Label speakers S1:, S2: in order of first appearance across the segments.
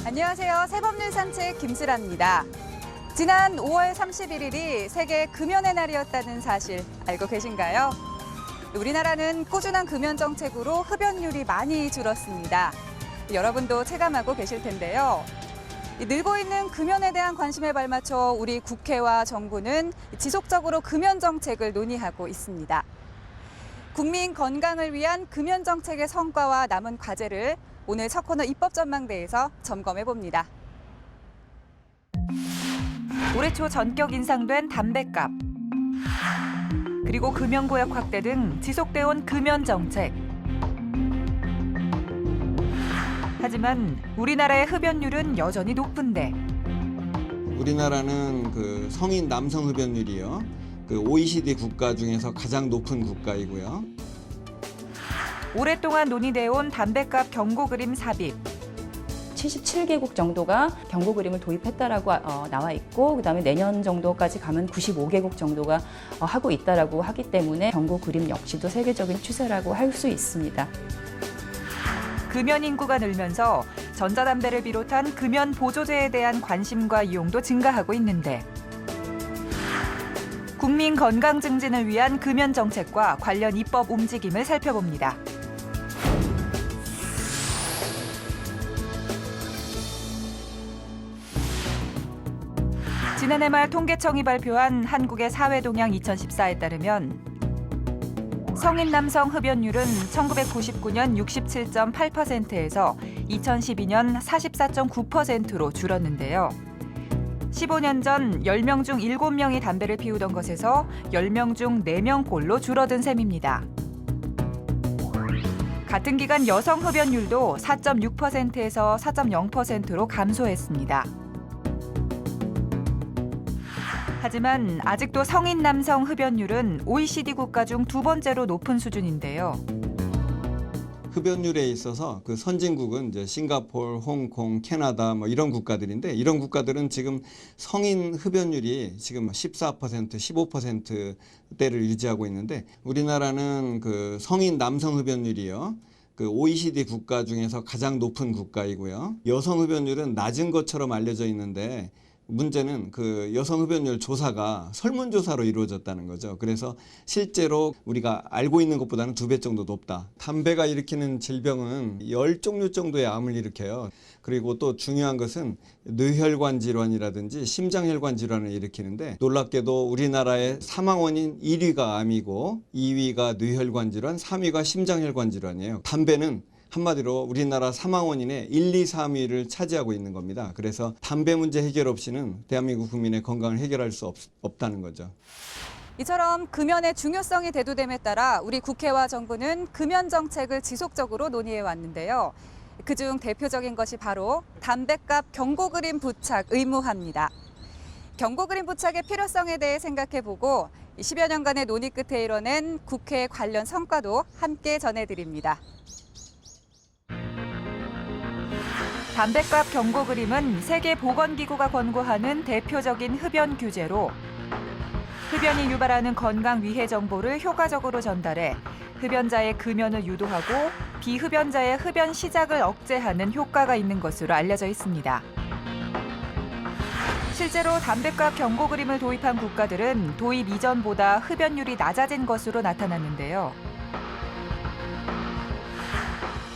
S1: 안녕하세요. 새법률 산책 김슬아입니다. 지난 5월 31일이 세계 금연의 날이었다는 사실 알고 계신가요? 우리나라는 꾸준한 금연 정책으로 흡연율이 많이 줄었습니다. 여러분도 체감하고 계실 텐데요. 늘고 있는 금연에 대한 관심에 발맞춰 우리 국회와 정부는 지속적으로 금연 정책을 논의하고 있습니다. 국민 건강을 위한 금연 정책의 성과와 남은 과제를 오늘 첫 코너 입법 전망대에서 점검해 봅니다. 올해 초 전격 인상된 담뱃값, 그리고 금연구역 확대 등 지속돼 온 금연 정책. 하지만 우리나라의 흡연율은 여전히 높은데
S2: 우리나라는 성인 남성 흡연율이요. OECD 국가 중에서 가장 높은 국가이고요.
S1: 오랫동안 논의돼 온 담뱃값 경고 그림 삽입.
S3: 77개국 정도가 경고 그림을 도입했다라고 나와 있고, 그다음에 내년 정도까지 가면 95개국 정도가 하고 있다라고 하기 때문에 경고 그림 역시도 세계적인 추세라고 할 수 있습니다.
S1: 금연 인구가 늘면서 전자담배를 비롯한 금연 보조제에 대한 관심과 이용도 증가하고 있는데 국민 건강 증진을 위한 금연 정책과 관련 입법 움직임을 살펴봅니다. 지난해 말 통계청이 발표한 한국의 사회동향 2014에 따르면 성인 남성 흡연율은 1999년 67.8%에서 2012년 44.9%로 줄었는데요. 15년 전 10명 중 7명이 담배를 피우던 것에서 10명 중 4명꼴로 줄어든 셈입니다. 같은 기간 여성 흡연율도 4.6%에서 4.0%로 감소했습니다. 하지만 아직도 성인 남성 흡연율은 OECD 국가 중 두 번째로 높은 수준인데요.
S2: 흡연율에 있어서 선진국은 이제 싱가포르, 홍콩, 캐나다 이런 국가들인데, 이런 국가들은 지금 성인 흡연율이 지금 14%, 15%대를 유지하고 있는데, 우리나라는 성인 남성 흡연율이요. OECD 국가 중에서 가장 높은 국가이고요. 여성 흡연율은 낮은 것처럼 알려져 있는데, 문제는 여성 흡연율 조사가 설문조사로 이루어졌다는 거죠. 그래서 실제로 우리가 알고 있는 것보다는 2배 정도 높다. 담배가 일으키는 질병은 10종류 정도의 암을 일으켜요. 그리고 또 중요한 것은 뇌혈관 질환이라든지 심장혈관 질환을 일으키는데, 놀랍게도 우리나라의 사망 원인 1위가 암이고 2위가 뇌혈관 질환, 3위가 심장혈관 질환이에요. 담배는 한마디로 우리나라 사망 원인의 1, 2, 3위를 차지하고 있는 겁니다. 그래서 담배 문제 해결 없이는 대한민국 국민의 건강을 해결할 수 없다는 거죠.
S1: 이처럼 금연의 중요성이 대두됨에 따라 우리 국회와 정부는 금연 정책을 지속적으로 논의해 왔는데요. 그중 대표적인 것이 바로 담뱃값 경고 그림 부착 의무화입니다. 경고 그림 부착의 필요성에 대해 생각해보고 10여 년간의 논의 끝에 이뤄낸 국회 관련 성과도 함께 전해드립니다. 담뱃값 경고 그림은 세계보건기구가 권고하는 대표적인 흡연 규제로 흡연이 유발하는 건강 위해 정보를 효과적으로 전달해 흡연자의 금연을 유도하고 비흡연자의 흡연 시작을 억제하는 효과가 있는 것으로 알려져 있습니다. 실제로 담뱃값 경고 그림을 도입한 국가들은 도입 이전보다 흡연율이 낮아진 것으로 나타났는데요.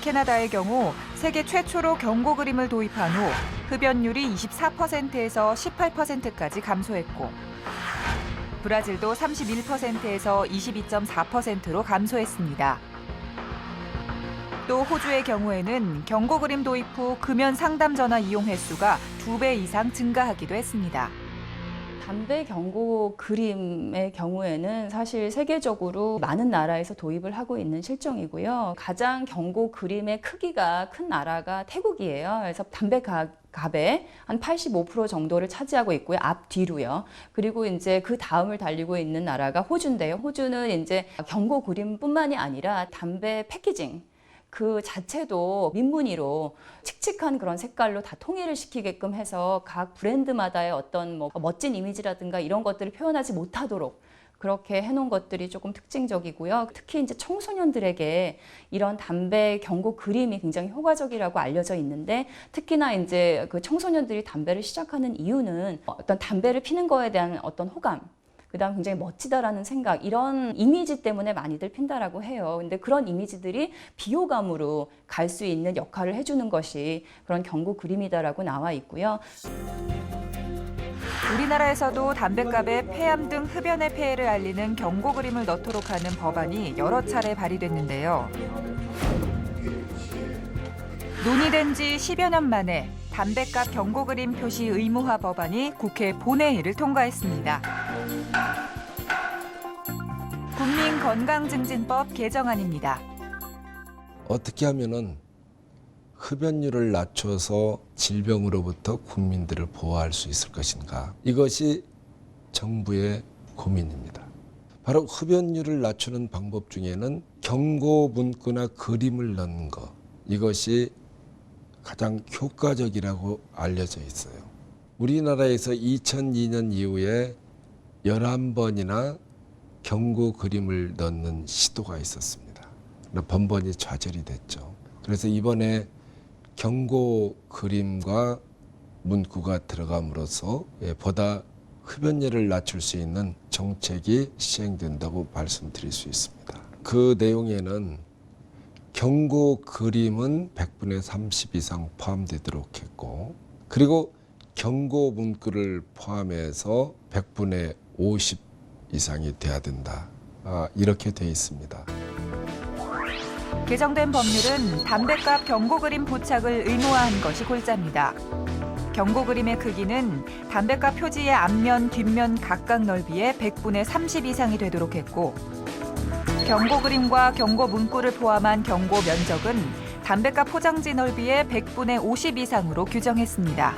S1: 캐나다의 경우 세계 최초로 경고 그림을 도입한 후 흡연율이 24%에서 18%까지 감소했고, 브라질도 31%에서 22.4%로 감소했습니다. 또 호주의 경우에는 경고 그림 도입 후 금연 상담 전화 이용 횟수가 2배 이상 증가하기도 했습니다.
S3: 담배 경고 그림의 경우에는 사실 세계적으로 많은 나라에서 도입을 하고 있는 실정이고요. 가장 경고 그림의 크기가 큰 나라가 태국이에요. 그래서 담배 값의 한 85% 정도를 차지하고 있고요. 앞뒤로요. 그리고 이제 그 다음을 달리고 있는 나라가 호주인데요. 호주는 이제 경고 그림뿐만이 아니라 담배 패키징, 그 자체도 민무늬로 칙칙한 그런 색깔로 다 통일을 시키게끔 해서 각 브랜드마다의 어떤 멋진 이미지라든가 이런 것들을 표현하지 못하도록 그렇게 해놓은 것들이 조금 특징적이고요. 특히 이제 청소년들에게 이런 담배 경고 그림이 굉장히 효과적이라고 알려져 있는데, 특히나 이제 그 청소년들이 담배를 시작하는 이유는 어떤 담배를 피는 거에 대한 어떤 호감, 그다음 굉장히 멋지다라는 생각, 이런 이미지 때문에 많이들 핀다라고 해요. 근데 그런 이미지들이 비호감으로 갈 수 있는 역할을 해주는 것이 그런 경고 그림이다라고 나와 있고요.
S1: 우리나라에서도 담뱃갑에 폐암 등 흡연의 폐해를 알리는 경고 그림을 넣도록 하는 법안이 여러 차례 발의됐는데요. 논의된 지 10여 년 만에 담뱃갑 경고 그림 표시 의무화 법안이 국회 본회의를 통과했습니다. 국민건강증진법 개정안입니다.
S4: 어떻게 하면은 흡연율을 낮춰서 질병으로부터 국민들을 보호할 수 있을 것인가? 이것이 정부의 고민입니다. 바로 흡연율을 낮추는 방법 중에는 경고 문구나 그림을 넣는 것, 이것이 가장 효과적이라고 알려져 있어요. 우리나라에서 2002년 이후에 11번이나 경고 그림을 넣는 시도가 있었습니다. 번번이 좌절이 됐죠. 그래서 이번에 경고 그림과 문구가 들어감으로써 보다 흡연율을 낮출 수 있는 정책이 시행된다고 말씀드릴 수 있습니다. 그 내용에는 경고 그림은 100분의 30 이상 포함되도록 했고, 그리고 경고 문구를 포함해서 100분의 50 이상이 돼야 된다. 이렇게 돼 있습니다.
S1: 개정된 법률은 담뱃갑 경고 그림 부착을 의무화한 것이 골자입니다. 경고 그림의 크기는 담뱃갑 표지의 앞면, 뒷면 각각 넓이의 100분의 30 이상이 되도록 했고, 경고 그림과 경고 문구를 포함한 경고 면적은 담뱃갑 포장지 넓이의 100분의 50 이상으로 규정했습니다.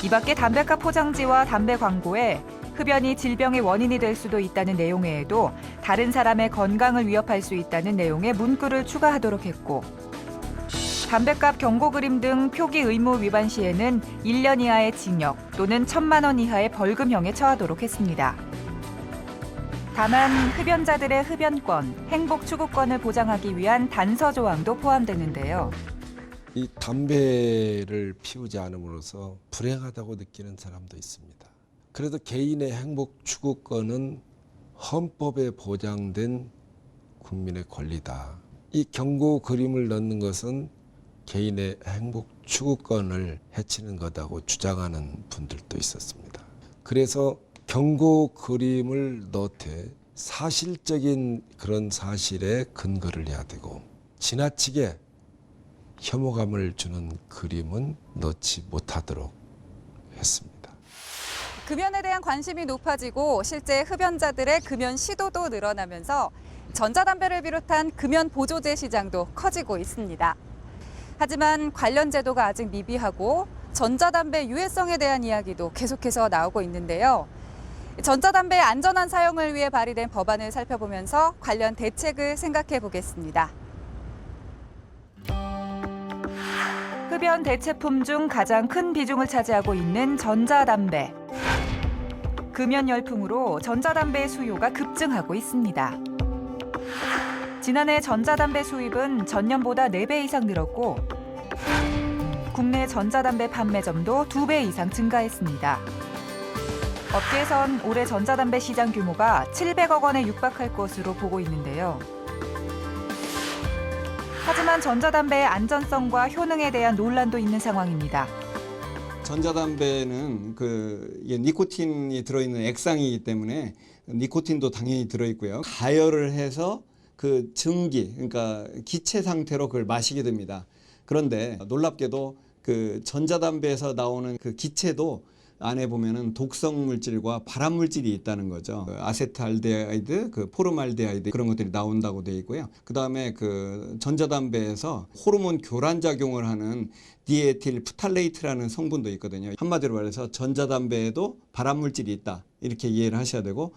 S1: 이 밖에 담뱃갑 포장지와 담배 광고에 흡연이 질병의 원인이 될 수도 있다는 내용 외에도 다른 사람의 건강을 위협할 수 있다는 내용의 문구를 추가하도록 했고, 담뱃갑 경고 그림 등 표기 의무 위반 시에는 1년 이하의 징역 또는 1,000만 원 이하의 벌금형에 처하도록 했습니다. 다만 흡연자들의 흡연권, 행복 추구권을 보장하기 위한 단서 조항도 포함되는데요.
S4: 이 담배를 피우지 않음으로써 불행하다고 느끼는 사람도 있습니다. 그래도 개인의 행복 추구권은 헌법에 보장된 국민의 권리다. 이 경고 그림을 넣는 것은 개인의 행복 추구권을 해치는 거다고 주장하는 분들도 있었습니다. 그래서 경고 그림을 넣되 사실적인 그런 사실에 근거를 해야 되고, 지나치게 혐오감을 주는 그림은 넣지 못하도록 했습니다.
S1: 금연에 대한 관심이 높아지고 실제 흡연자들의 금연 시도도 늘어나면서 전자담배를 비롯한 금연 보조제 시장도 커지고 있습니다. 하지만 관련 제도가 아직 미비하고 전자담배 유해성에 대한 이야기도 계속해서 나오고 있는데요. 전자담배의 안전한 사용을 위해 발의된 법안을 살펴보면서 관련 대책을 생각해 보겠습니다. 흡연 대체품 중 가장 큰 비중을 차지하고 있는 전자담배. 금연 열풍으로 전자담배의 수요가 급증하고 있습니다. 지난해 전자담배 수입은 전년보다 4배 이상 늘었고, 국내 전자담배 판매점도 2배 이상 증가했습니다. 업계에선 올해 전자담배 시장 규모가 700억 원에 육박할 것으로 보고 있는데요. 하지만 전자담배의 안전성과 효능에 대한 논란도 있는 상황입니다.
S2: 전자담배는 이게 니코틴이 들어있는 액상이기 때문에 니코틴도 당연히 들어있고요. 가열을 해서 그 증기, 그러니까 기체 상태로 그걸 마시게 됩니다. 그런데 놀랍게도 그 전자담배에서 나오는 그 기체도 안에 보면은 독성 물질과 발암 물질이 있다는 거죠. 아세트알데하이드, 포름알데하이드 그런 것들이 나온다고 되어 있고요. 그다음에 그 전자담배에서 호르몬 교란 작용을 하는 디에틸 프탈레이트라는 성분도 있거든요. 한마디로 말해서 전자담배에도 발암 물질이 있다. 이렇게 이해를 하셔야 되고.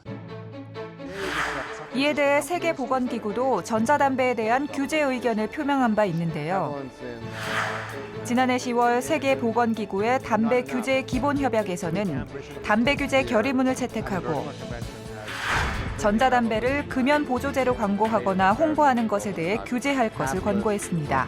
S1: 이에 대해 세계보건기구도 전자담배에 대한 규제 의견을 표명한 바 있는데요. 지난해 10월 세계보건기구의 담배 규제 기본협약에서는 담배 규제 결의문을 채택하고 전자담배를 금연 보조제로 광고하거나 홍보하는 것에 대해 규제할 것을 권고했습니다.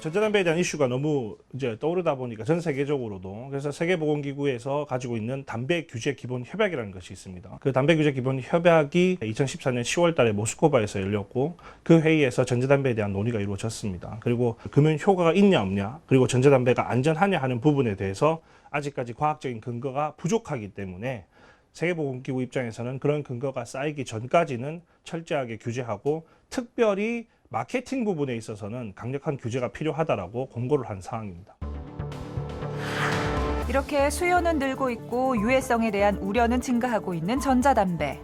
S5: 전자담배에 대한 이슈가 너무 이제 떠오르다 보니까 전 세계적으로도 그래서 세계보건기구에서 가지고 있는 담배 규제 기본 협약이라는 것이 있습니다. 그 담배 규제 기본 협약이 2014년 10월 달에 모스크바에서 열렸고 그 회의에서 전자담배에 대한 논의가 이루어졌습니다. 그리고 금연 효과가 있냐 없냐 그리고 전자담배가 안전하냐 하는 부분에 대해서 아직까지 과학적인 근거가 부족하기 때문에 세계보건기구 입장에서는 그런 근거가 쌓이기 전까지는 철저하게 규제하고 특별히 마케팅 부분에 있어서는 강력한 규제가 필요하다라고 권고를 한 사항입니다.
S1: 이렇게 수요는 늘고 있고 유해성에 대한 우려는 증가하고 있는 전자담배.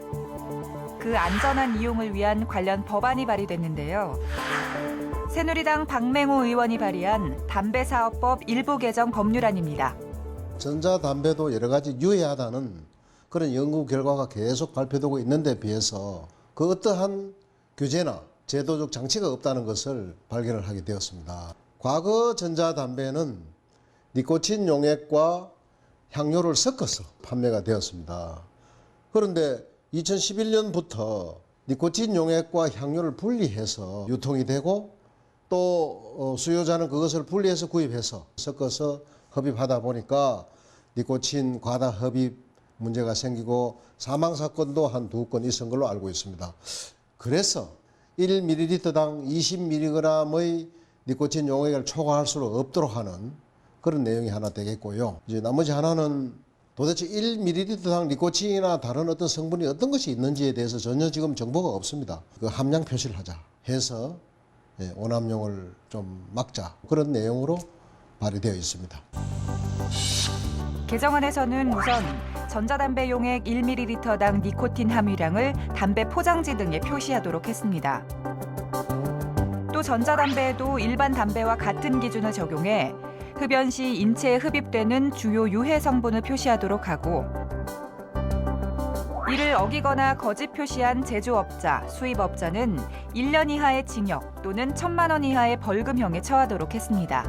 S1: 그 안전한 이용을 위한 관련 법안이 발의됐는데요. 새누리당 박맹호 의원이 발의한 담배사업법 일부 개정 법률안입니다.
S6: 전자담배도 여러 가지 유해하다는 그런 연구 결과가 계속 발표되고 있는 데 비해서 그 어떠한 규제나 제도적 장치가 없다는 것을 발견을 하게 되었습니다. 과거 전자담배는 니코틴 용액과 향료를 섞어서 판매가 되었습니다. 그런데 2011년부터 니코틴 용액과 향료를 분리해서 유통이 되고 또 수요자는 그것을 분리해서 구입해서 섞어서 흡입하다 보니까 니코틴 과다 흡입 문제가 생기고 사망 사건도 한 2건 있은 걸로 알고 있습니다. 그래서 1ml당 20mg의 니코틴 용액을 초과할 수 없도록 하는 그런 내용이 하나 되겠고요. 이제 나머지 하나는 도대체 1ml당 니코틴이나 다른 어떤 성분이 어떤 것이 있는지에 대해서 전혀 지금 정보가 없습니다. 그 함량 표시를 하자 해서 오남용을 좀 막자 그런 내용으로 발의되어 있습니다.
S1: 개정안에서는 우선 전자담배 용액 1ml당 니코틴 함유량을 담배 포장지 등에 표시하도록 했습니다. 또 전자담배에도 일반 담배와 같은 기준을 적용해 흡연 시 인체에 흡입되는 주요 유해 성분을 표시하도록 하고 이를 어기거나 거짓 표시한 제조업자, 수입업자는 1년 이하의 징역 또는 1,000만 원 이하의 벌금형에 처하도록 했습니다.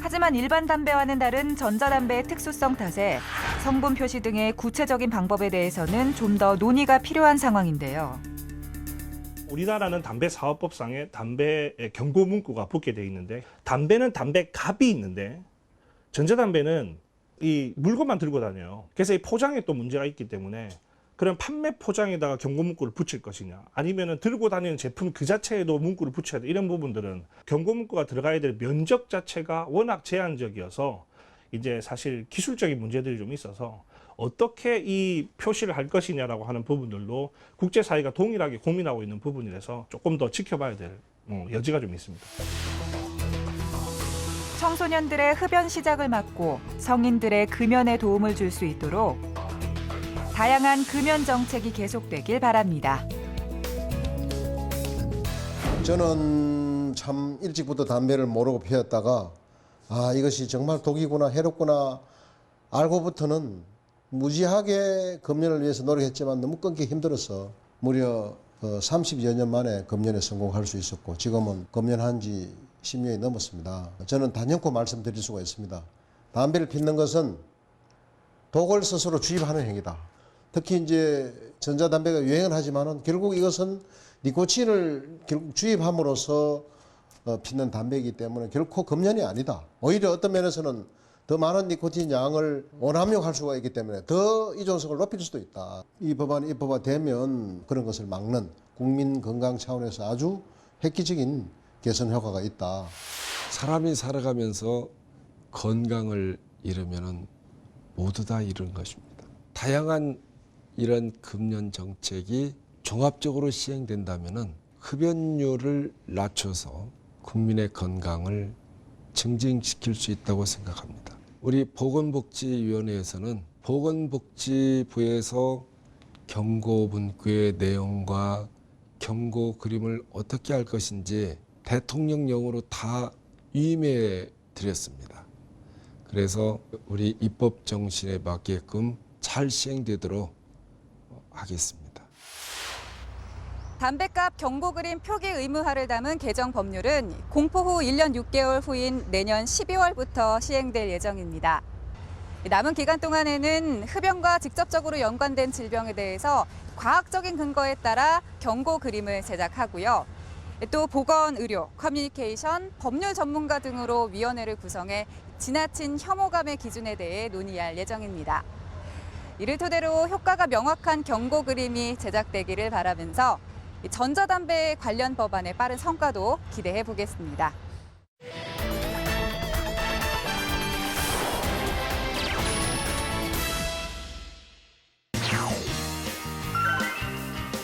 S1: 하지만 일반 담배와는 다른 전자담배의 특수성 탓에 성분 표시 등의 구체적인 방법에 대해서는 좀 더 논의가 필요한 상황인데요.
S5: 우리나라는 담배사업법상에 담배의 경고 문구가 붙게 돼 있는데 담배는 담배갑이 있는데 전자담배는 이 물건만 들고 다녀요. 그래서 이 포장에 또 문제가 있기 때문에 그런 판매 포장에다가 경고 문구를 붙일 것이냐 아니면은 들고 다니는 제품 그 자체에도 문구를 붙여야 돼. 이런 부분들은 경고 문구가 들어가야 될 면적 자체가 워낙 제한적이어서 이제 사실 기술적인 문제들이 좀 있어서 어떻게 이 표시를 할 것이냐라고 하는 부분들도 국제사회가 동일하게 고민하고 있는 부분이라서 조금 더 지켜봐야 될 여지가 좀 있습니다.
S1: 청소년들의 흡연 시작을 막고 성인들의 금연에 도움을 줄 수 있도록 다양한 금연 정책이 계속되길 바랍니다.
S6: 저는 참 일찍부터 담배를 모르고 피웠다가 이것이 정말 독이구나 해롭구나 알고부터는 무지하게 금연을 위해서 노력했지만 너무 끊기 힘들어서 무려 30여 년 만에 금연에 성공할 수 있었고 지금은 금연한 지 10년이 넘었습니다. 저는 단연코 말씀드릴 수가 있습니다. 담배를 피우는 것은 독을 스스로 주입하는 행위다. 특히 이제 전자담배가 유행은 하지만은 결국 이것은 니코틴을 결국 주입함으로써 피는 담배이기 때문에 결코 금연이 아니다. 오히려 어떤 면에서는 더 많은 니코틴 양을 오남용할 수가 있기 때문에 더依存성을 높일 수도 있다. 이 법안이 입법화되면 그런 것을 막는 국민 건강 차원에서 아주 획기적인 개선 효과가 있다.
S4: 사람이 살아가면서 건강을 잃으면 모두 다 잃은 것입니다. 다양한 이런 금연 정책이 종합적으로 시행된다면 흡연율을 낮춰서 국민의 건강을 증진시킬 수 있다고 생각합니다. 우리 보건복지위원회에서는 보건복지부에서 경고 문구의 내용과 경고 그림을 어떻게 할 것인지 대통령령으로 다 위임해 드렸습니다. 그래서 우리 입법 정신에 맞게끔 잘 시행되도록 하겠습니다.
S1: 담배값 경고 그림 표기 의무화를 담은 개정 법률은 공포 후 1년 6개월 후인 내년 12월부터 시행될 예정입니다. 남은 기간 동안에는 흡연과 직접적으로 연관된 질병에 대해서 과학적인 근거에 따라 경고 그림을 제작하고요. 또 보건, 의료, 커뮤니케이션, 법률 전문가 등으로 위원회를 구성해 지나친 혐오감의 기준에 대해 논의할 예정입니다. 이를 토대로 효과가 명확한 경고 그림이 제작되기를 바라면서 전자담배 관련 법안의 빠른 성과도 기대해 보겠습니다.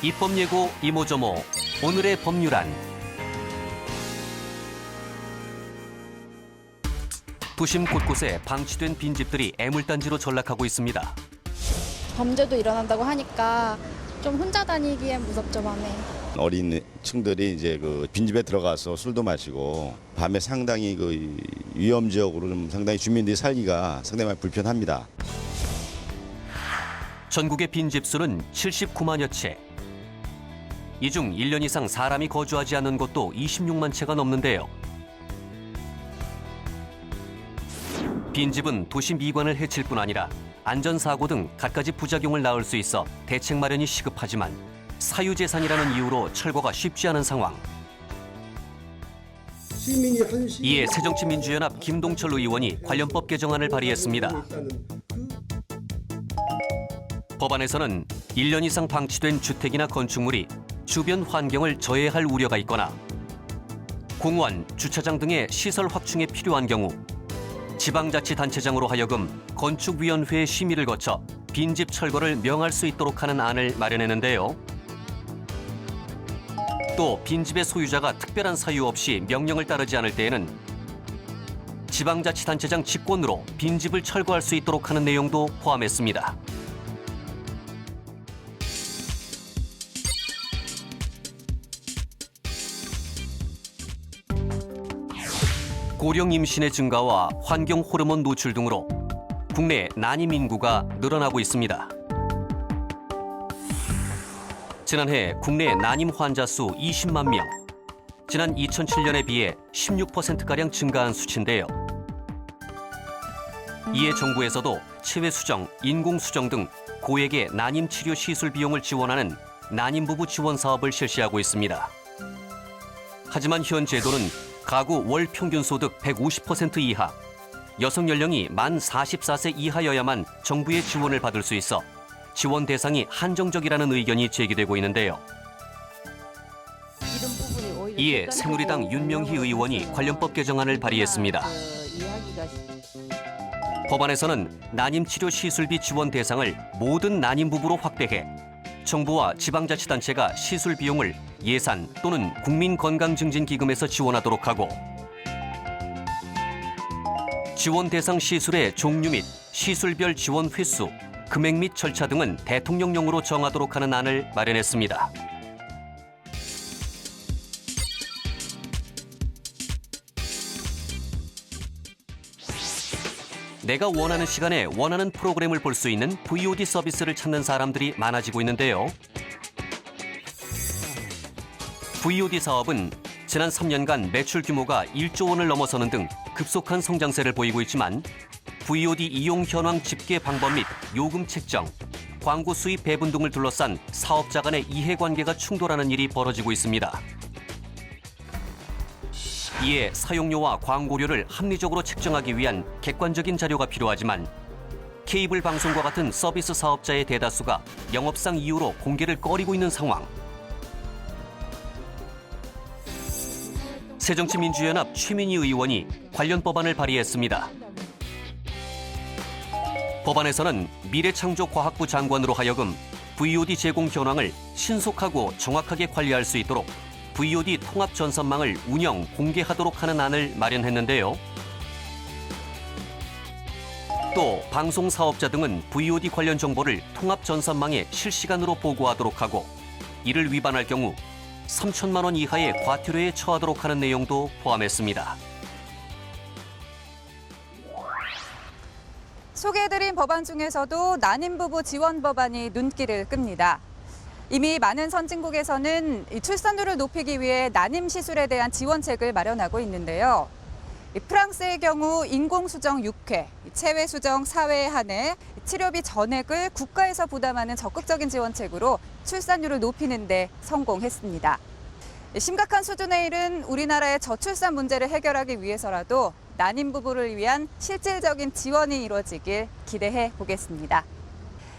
S7: 입법 예고 이모저모 오늘의 법률안. 도심 곳곳에 방치된 빈집들이 애물단지로 전락하고 있습니다.
S8: 범죄도 일어난다고 하니까 좀 혼자 다니기엔 무섭죠, 밤에.
S9: 어린 층들이 이제 그 빈집에 들어가서 술도 마시고 밤에 상당히 그 위험 지역으로 좀 상당히 주민들이 살기가 상당히 많이 불편합니다.
S7: 전국의 빈집 수는 79만여 채. 이 중 1년 이상 사람이 거주하지 않는 곳도 26만 채가 넘는데요. 빈집은 도시 미관을 해칠 뿐 아니라 안전사고 등 갖가지 부작용을 낳을 수 있어 대책 마련이 시급하지만 사유재산이라는 이유로 철거가 쉽지 않은 상황. 이에 새정치민주연합 김동철 의원이 관련법 개정안을 발의했습니다. 법안에서는 1년 이상 방치된 주택이나 건축물이 주변 환경을 저해할 우려가 있거나 공원, 주차장 등의 시설 확충에 필요한 경우 지방자치단체장으로 하여금 건축위원회의 심의를 거쳐 빈집 철거를 명할 수 있도록 하는 안을 마련했는데요. 또 빈집의 소유자가 특별한 사유 없이 명령을 따르지 않을 때에는 지방자치단체장 직권으로 빈집을 철거할 수 있도록 하는 내용도 포함했습니다. 고령 임신의 증가와 환경 호르몬 노출 등으로 국내 난임 인구가 늘어나고 있습니다. 지난해 국내 난임 환자 수 20만 명, 지난 2007년에 비해 16%가량 증가한 수치인데요. 이에 정부에서도 체외 수정, 인공 수정 등 고액의 난임 치료 시술 비용을 지원하는 난임 부부 지원 사업을 실시하고 있습니다. 하지만 현 제도는 가구 월 평균 소득 150% 이하, 여성 연령이 만 44세 이하여야만 정부의 지원을 받을 수 있어 지원 대상이 한정적이라는 의견이 제기되고 있는데요. 이에 새누리당 윤명희 의원이 관련법 개정안을 발의했습니다. 법안에서는 난임치료 시술비 지원 대상을 모든 난임 부부로 확대해 정부와 지방자치단체가 시술 비용을 예산 또는 국민건강증진기금에서 지원하도록 하고 지원 대상 시술의 종류 및 시술별 지원 횟수, 금액 및 절차 등은 대통령령으로 정하도록 하는 안을 마련했습니다. 내가 원하는 시간에 원하는 프로그램을 볼 수 있는 VOD 서비스를 찾는 사람들이 많아지고 있는데요. VOD 사업은 지난 3년간 매출 규모가 1조 원을 넘어서는 등 급속한 성장세를 보이고 있지만 VOD 이용 현황 집계 방법 및 요금 책정, 광고 수입 배분 등을 둘러싼 사업자 간의 이해관계가 충돌하는 일이 벌어지고 있습니다. 이에 사용료와 광고료를 합리적으로 책정하기 위한 객관적인 자료가 필요하지만 케이블 방송과 같은 서비스 사업자의 대다수가 영업상 이유로 공개를 꺼리고 있는 상황. 새정치민주연합 최민희 의원이 관련 법안을 발의했습니다. 법안에서는 미래창조과학부 장관으로 하여금 VOD 제공 현황을 신속하고 정확하게 관리할 수 있도록 VOD 통합 전선망을 운영, 공개하도록 하는 안을 마련했는데요. 또 방송 사업자 등은 VOD 관련 정보를 통합 전선망에 실시간으로 보고하도록 하고 이를 위반할 경우 3천만 원 이하의 과태료에 처하도록 하는 내용도 포함했습니다.
S1: 소개해드린 법안 중에서도 난임부부 지원 법안이 눈길을 끕니다. 이미 많은 선진국에서는 출산율을 높이기 위해 난임 시술에 대한 지원책을 마련하고 있는데요. 프랑스의 경우 인공수정 6회, 체외수정 4회에 한해 치료비 전액을 국가에서 부담하는 적극적인 지원책으로 출산율을 높이는 데 성공했습니다. 심각한 수준에 이른 우리나라의 저출산 문제를 해결하기 위해서라도 난임 부부를 위한 실질적인 지원이 이루어지길 기대해 보겠습니다.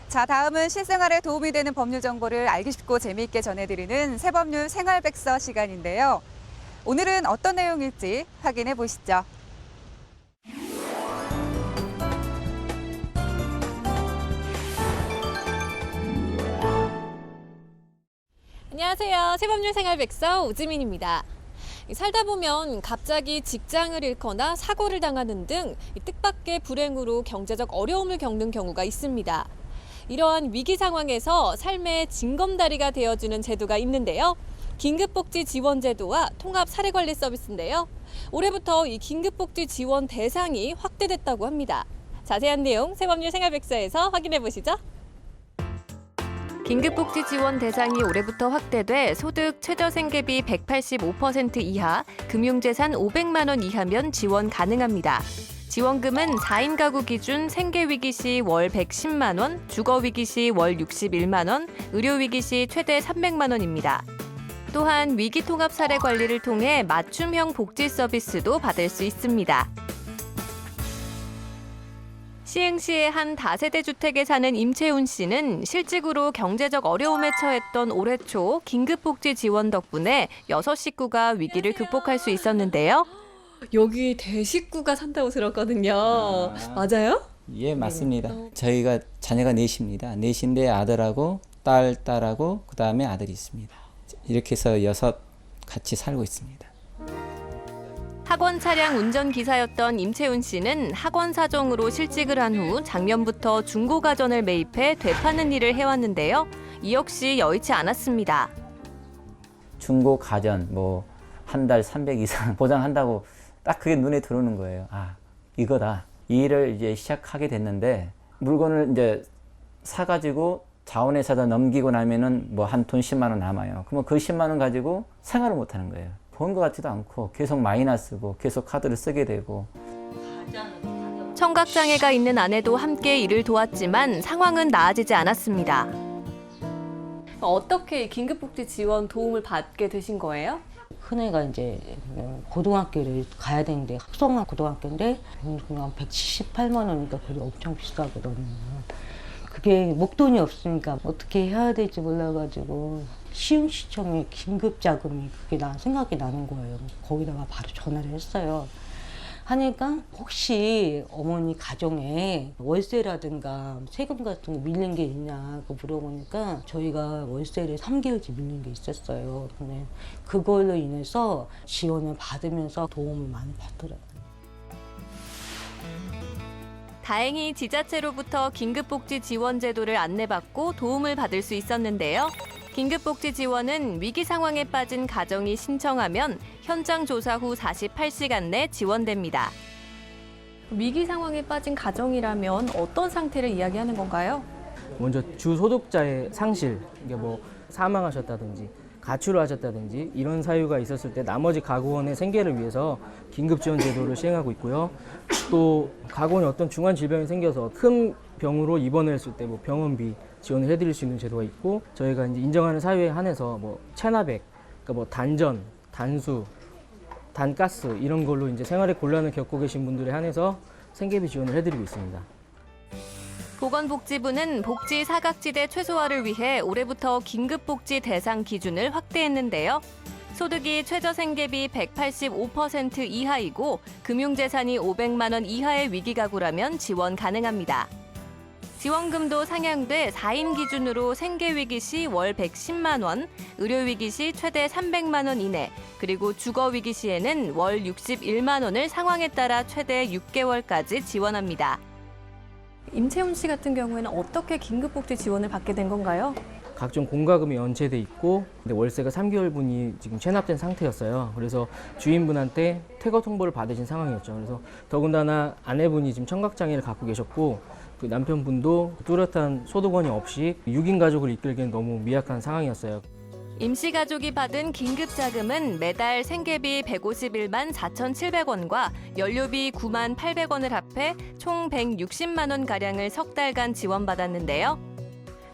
S1: 자, 다음은 실생활에 도움이 되는 법률 정보를 알기 쉽고 재미있게 전해드리는 새법률 생활백서 시간인데요. 오늘은 어떤 내용일지 확인해 보시죠.
S10: 안녕하세요. 새법률 생활백서 오지민입니다. 살다 보면 갑자기 직장을 잃거나 사고를 당하는 등 뜻밖의 불행으로 경제적 어려움을 겪는 경우가 있습니다. 이러한 위기 상황에서 삶의 징검다리가 되어주는 제도가 있는데요. 긴급복지 지원 제도와 통합 사례관리 서비스인데요. 올해부터 이 긴급복지 지원 대상이 확대됐다고 합니다. 자세한 내용 새법률 생활백서에서 확인해 보시죠. 긴급복지 지원 대상이 올해부터 확대돼 소득 최저생계비 185% 이하, 금융재산 500만 원 이하면 지원 가능합니다. 지원금은 4인 가구 기준 생계위기 시 월 110만 원, 주거위기 시 월 61만 원, 의료위기 시 최대 300만 원입니다. 또한 위기통합 사례 관리를 통해 맞춤형 복지 서비스도 받을 수 있습니다. 시흥시의 한 다세대 주택에 사는 임채훈 씨는 실직으로 경제적 어려움에 처했던 올해 초 긴급복지 지원 덕분에 6식구가 위기를 극복할 수 있었는데요. 여기 대식구가 산다고 들었거든요. 맞아요?
S11: 예, 맞습니다. 저희가 자녀가 넷입니다. 넷인데 아들하고 딸하고 그다음에 아들이 있습니다. 이렇게 해서 6 같이 살고 있습니다.
S10: 학원 차량 운전기사였던 임채훈 씨는 학원 사정으로 실직을 한 후 작년부터 중고가전을 매입해 되파는 일을 해왔는데요. 이 역시 여의치 않았습니다.
S11: 중고 가전 한 달 300 이상 보장한다고 딱 그게 눈에 들어오는 거예요. 아, 이거다. 이 일을 이제 시작하게 됐는데 물건을 이제 사가지고 자원회사에다 넘기고 나면은 한 돈 10만 원 남아요. 그러면 그 10만 원 가지고 생활을 못 하는 거예요. 본 것 같지도 않고 계속 마이너스고 계속 카드를 쓰게 되고.
S10: 청각장애가 있는 아내도 함께 일을 도왔지만 상황은 나아지지 않았습니다. 어떻게 긴급복지 지원 도움을 받게 되신 거예요?
S12: 큰애가 이제 고등학교를 가야 되는데 합성한 고등학교인데 그냥 178만 원이니까 그게 엄청 비싸거든요. 그게 목돈이 없으니까 어떻게 해야 될지 몰라가지고 시흥시청에 긴급자금이 그게 생각이 나는 거예요. 거기다가 바로 전화를 했어요. 하니까 혹시 어머니 가정에 월세라든가 세금 같은 거 밀린 게 있냐고 물어보니까 저희가 월세를 3개월치 밀린 게 있었어요. 근데 그걸로 인해서 지원을 받으면서 도움을 많이 받더라고요.
S10: 다행히 지자체로부터 긴급복지 지원 제도를 안내받고 도움을 받을 수 있었는데요. 긴급복지 지원은 위기 상황에 빠진 가정이 신청하면 현장 조사 후 48시간 내 지원됩니다. 위기 상황에 빠진 가정이라면 어떤 상태를 이야기하는 건가요?
S13: 먼저 주소득자의 상실, 이게 사망하셨다든지 가출을 하셨다든지 이런 사유가 있었을 때 나머지 가구원의 생계를 위해서 긴급지원 제도를 시행하고 있고요. 또 가구원에 어떤 중한 질병이 생겨서 큰 병으로 입원했을 때 병원비 지원을 해드릴 수 있는 제도가 있고, 저희가 이제 인정하는 사유에 한해서 체납액, 그러니까 단전, 단수, 단가스 이런 걸로 이제 생활의 곤란을 겪고 계신 분들에 한해서 생계비 지원을 해드리고 있습니다.
S10: 보건복지부는 복지 사각지대 최소화를 위해 올해부터 긴급복지 대상 기준을 확대했는데요. 소득이 최저생계비 185% 이하이고 금융재산이 500만 원 이하의 위기가구라면 지원 가능합니다. 지원금도 상향돼 4인 기준으로 생계위기 시 월 110만 원, 의료위기 시 최대 300만 원 이내, 그리고 주거위기 시에는 월 61만 원을 상황에 따라 최대 6개월까지 지원합니다. 임채훈 씨 같은 경우에는 어떻게 긴급복지 지원을 받게 된 건가요?
S13: 각종 공과금이 연체돼 있고 근데 월세가 3개월분이 지금 체납된 상태였어요. 그래서 주인분한테 퇴거 통보를 받으신 상황이었죠. 그래서 더군다나 아내분이 지금 청각장애를 갖고 계셨고 그 남편분도 뚜렷한 소득원이 없이 6인 가족을 이끌기엔 너무 미약한 상황이었어요.
S10: 임시가족이 받은 긴급자금은 매달 생계비 151만 4,700원과 연료비 9만 800원을 합해 총 160만 원가량을 석 달간 지원받았는데요.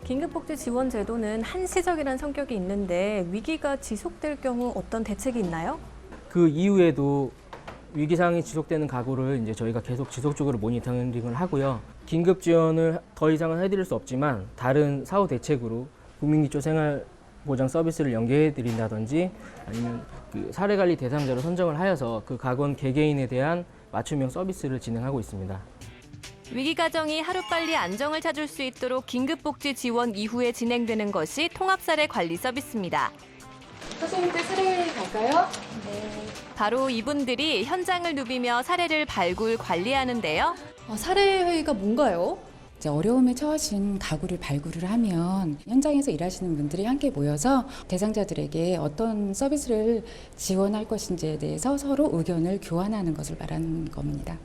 S14: 긴급복지 지원 제도는 한시적이라는 성격이 있는데 위기가 지속될 경우 어떤 대책이 있나요?
S13: 그 이후에도 위기 상황이 지속되는 가구를 이제 저희가 계속 지속적으로 모니터링을 하고요. 긴급 지원을 더 이상은 해드릴 수 없지만 다른 사후 대책으로 국민기초 생활보장 서비스를 연계해 드린다든지 아니면 그 사례관리 대상자로 선정을 하여서 그 가구원 개개인에 대한 맞춤형 서비스를 진행하고 있습니다.
S10: 위기 가정이 하루빨리 안정을 찾을 수 있도록 긴급복지 지원 이후에 진행되는 것이 통합사례 관리 서비스입니다.
S14: 선생님들 사례 갈까요?
S10: 네. 바로 이분들이 현장을 누비며 사례를 발굴 관리하는데요.
S14: 사례 회의가 뭔가요?
S15: 어려움에 처하신 가구를 발굴을 하면 현장에서 일하시는 분들이 함께 모여서 대상자들에게 어떤 서비스를 지원할 것인지에 대해서 서로 의견을 교환하는 것을 말하는 겁니다.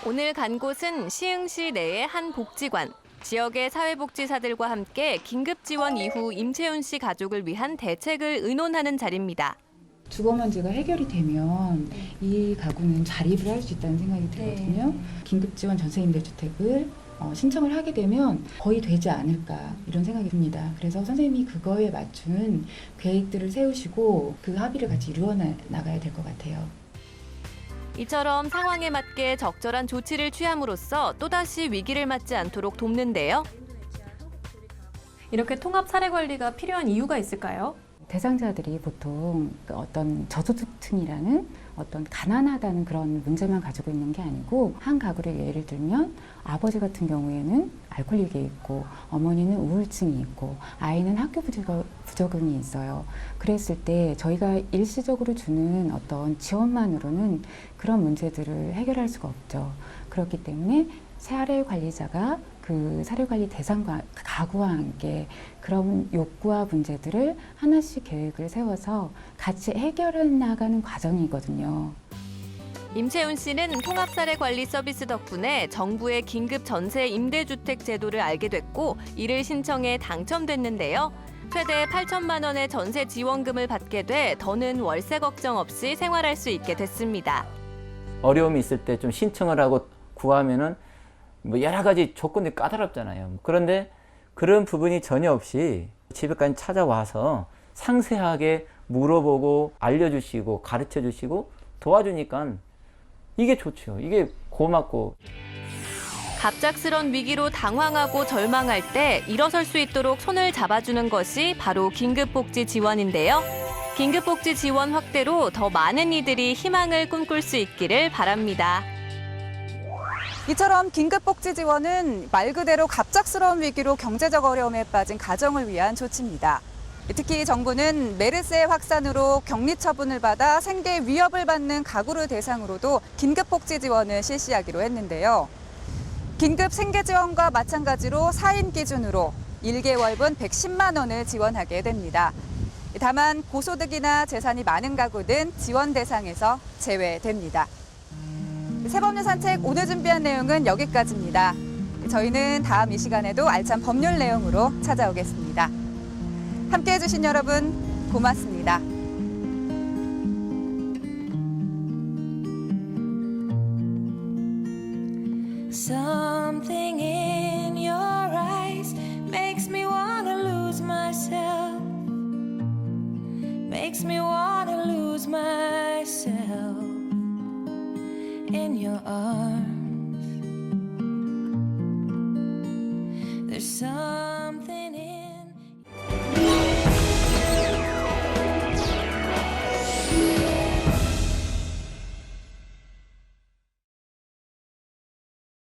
S10: 오늘 간 곳은 시흥시 내의 한 복지관. 지역의 사회복지사들과 함께 긴급지원 이후 임채윤 씨 가족을 위한 대책을 의논하는 자리입니다.
S15: 주거 문제가 해결이 되면 이 가구는 자립을 할 수 있다는 생각이 들거든요. 긴급지원 전세임대주택을 신청을 하게 되면 거의 되지 않을까 이런 생각이 듭니다. 그래서 선생님이 그거에 맞춘 계획들을 세우시고 그 합의를 같이 이루어 나가야 될 것 같아요.
S10: 이처럼 상황에 맞게 적절한 조치를 취함으로써 또다시 위기를 맞지 않도록 돕는데요.
S14: 이렇게 통합 사례 관리가 필요한 이유가 있을까요?
S15: 대상자들이 보통 어떤 저소득층이라는 어떤 가난하다는 그런 문제만 가지고 있는 게 아니고 한 가구를 예를 들면 아버지 같은 경우에는 알코올이 있고 어머니는 우울증이 있고 아이는 학교 부적응이 있어요. 그랬을 때 저희가 일시적으로 주는 어떤 지원만으로는 그런 문제들을 해결할 수가 없죠. 그렇기 때문에 사례 관리자가 그 사례관리 대상과 가구와 함께 그런 욕구와 문제들을 하나씩 계획을 세워서 같이 해결해 나가는 과정이거든요.
S10: 임채윤 씨는 통합사례관리 서비스 덕분에 정부의 긴급 전세 임대주택 제도를 알게 됐고 이를 신청해 당첨됐는데요. 최대 8천만 원의 전세 지원금을 받게 돼 더는 월세 걱정 없이 생활할 수 있게 됐습니다.
S11: 어려움이 있을 때 좀 신청을 하고 구하면은 뭐 여러 가지 조건들이 까다롭잖아요. 그런데 그런 부분이 전혀 없이 집에까지 찾아와서 상세하게 물어보고 알려주시고 가르쳐주시고 도와주니까 이게 좋죠. 이게 고맙고.
S10: 갑작스런 위기로 당황하고 절망할 때 일어설 수 있도록 손을 잡아주는 것이 바로 긴급복지 지원인데요. 긴급복지 지원 확대로 더 많은 이들이 희망을 꿈꿀 수 있기를 바랍니다.
S1: 이처럼 긴급복지 지원은 말 그대로 갑작스러운 위기로 경제적 어려움에 빠진 가정을 위한 조치입니다. 특히 정부는 메르스의 확산으로 격리 처분을 받아 생계 위협을 받는 가구를 대상으로도 긴급복지 지원을 실시하기로 했는데요. 긴급 생계 지원과 마찬가지로 4인 기준으로 1개월분 110만 원을 지원하게 됩니다. 다만 고소득이나 재산이 많은 가구는 지원 대상에서 제외됩니다. 새법률 산책 오늘 준비한 내용은 여기까지입니다. 저희는 다음 이 시간에도 알찬 법률 내용으로 찾아오겠습니다. 함께해 주신 여러분 고맙습니다.
S16: Something in your eyes makes me wanna lose myself. Makes me wanna lose myself in your arms. There's something in